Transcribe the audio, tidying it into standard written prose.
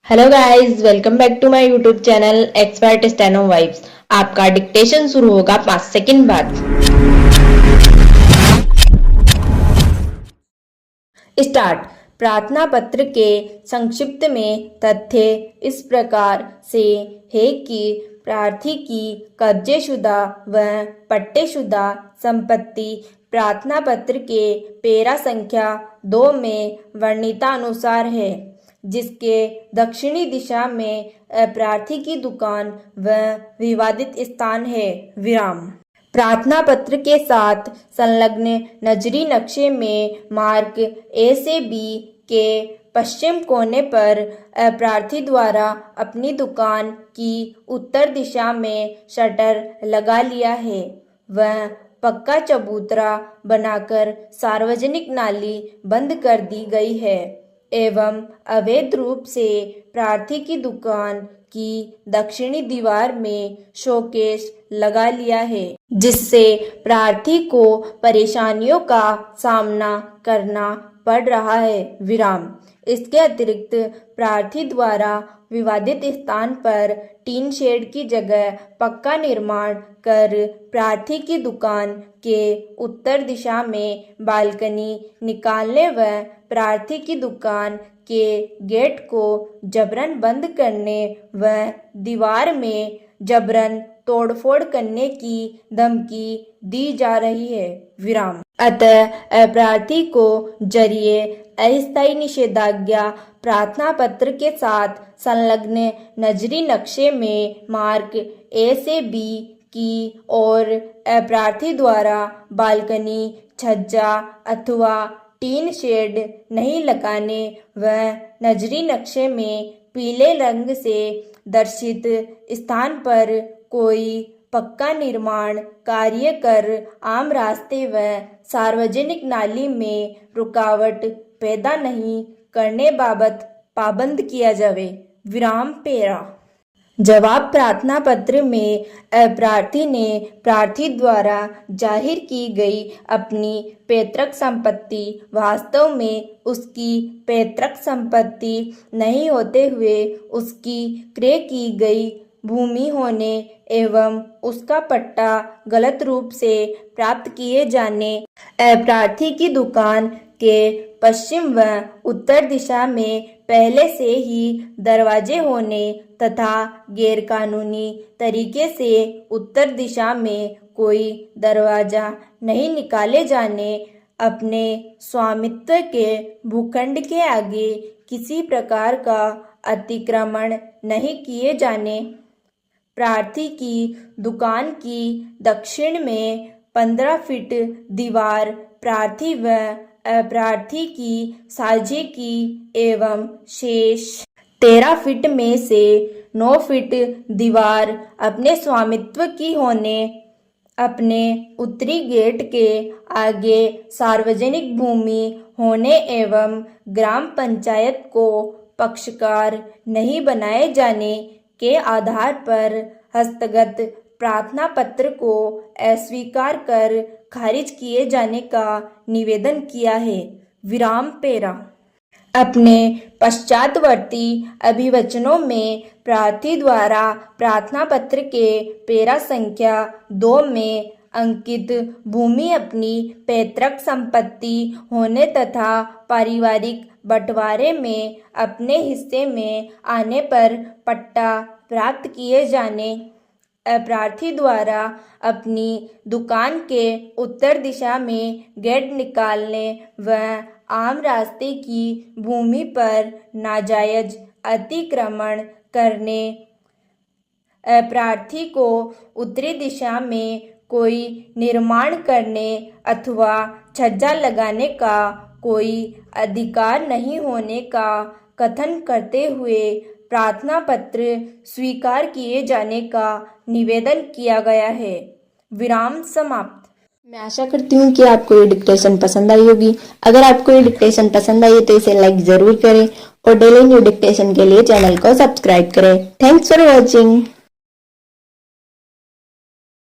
Hello guys, welcome back to my YouTube channel expert steno vibes. आपका dictation शुरू होगा 5 second बाद। Start. प्रार्थना पत्र के संक्षिप्त में तथ्य इस प्रकार से है कि प्रार्थी की कब्जेशुदा व पट्टेशुदा संपत्ति प्रार्थना पत्र के पेरा संख्या 2 में वर्णितानुसार है, जिसके दक्षिणी दिशा में प्रार्थी की दुकान व विवादित स्थान है। विराम। प्रार्थना पत्र के साथ संलग्न नजरी नक्शे में मार्क ए से बी के पश्चिम कोने पर प्रार्थी द्वारा अपनी दुकान की उत्तर दिशा में शटर लगा लिया है। वह पक्का चबूतरा बनाकर सार्वजनिक नाली बंद कर दी गई है एवं अवैध रूप से प्रार्थी की दुकान की दक्षिणी दीवार में शोकेस लगा लिया है, जिससे प्रार्थी को परेशानियों का सामना करना पड़ रहा है। विराम। इसके अतिरिक्त प्रार्थी द्वारा विवादित स्थान पर टीन शेड की जगह पक्का निर्माण कर प्रार्थी की दुकान के उत्तर दिशा में बालकनी निकालने व प्रार्थी की दुकान के गेट को जबरन बंद करने व दीवार में जबरन तोड़फोड़ करने की धमकी दी जा रही है। विराम। अतः प्रार्थी को जरिए अस्थायी निषेधाज्ञा प्रार्थना पत्र के साथ संलग्न नजरी नक्शे में मार्क ए से बी की और प्रार्थी द्वारा बालकनी, छज्जा अथवा टीन शेड नहीं लगाने व नजरी नक्शे में पीले रंग से दर्शित स्थान पर कोई पक्का निर्माण कार्य कर आम रास्ते व सार्वजनिक नाली में रुकावट पैदा नहीं करने बाबत पाबंद किया जावे। विराम पेरा। जवाब। प्रार्थना पत्र में प्रार्थी ने प्रार्थी द्वारा जाहिर की गई अपनी पैतृक संपत्ति वास्तव में उसकी पैतृक संपत्ति नहीं होते हुए उसकी क्रय की गई भूमि होने एवं उसका पट्टा गलत रूप से प्राप्त किए जाने, प्रार्थी की दुकान के पश्चिम व उत्तर दिशा में पहले से ही दरवाजे होने तथा गैरकानूनी तरीके से उत्तर दिशा में कोई दरवाजा नहीं निकाले जाने, अपने स्वामित्व के भूखंड के आगे किसी प्रकार का अतिक्रमण नहीं किए जाने, प्रार्थी की दुकान की दक्षिण में 15 फीट दीवार प्रार्थी व प्रार्थी की साझे की एवं शेष 13 फीट में से 9 फीट दीवार अपने स्वामित्व की होने, अपने उत्तरी गेट के आगे सार्वजनिक भूमि होने एवं ग्राम पंचायत को पक्षकार नहीं बनाए जाने के आधार पर हस्तगत प्रार्थना पत्र को अस्वीकार कर खारिज किए जाने का निवेदन किया है। विराम पेरा। अपने पश्चातवर्ती अभिवचनों में प्रार्थी द्वारा प्रार्थना पत्र के पेरा संख्या 2 में अंकित भूमि अपनी पैतृक संपत्ति होने तथा पारिवारिक बंटवारे में अपने हिस्से में आने पर पट्टा प्राप्त किए जाने, प्रार्थी द्वारा अपनी दुकान के उत्तर दिशा में गेट निकालने व आम रास्ते की भूमि पर नाजायज अतिक्रमण करने, प्रार्थी को उत्तरी दिशा में कोई निर्माण करने अथवा छज्जा लगाने का कोई अधिकार नहीं होने का कथन करते हुए प्रार्थना पत्र स्वीकार किए जाने का निवेदन किया गया है। विराम समाप्त। मैं आशा करती हूँ कि आपको ये डिक्टेशन पसंद आई होगी। अगर आपको ये डिक्टेशन पसंद आई है तो इसे लाइक जरूर करें और डेली न्यू डिक्टेशन के लिए चैनल को सब्सक्राइब करें। Thanks for watching.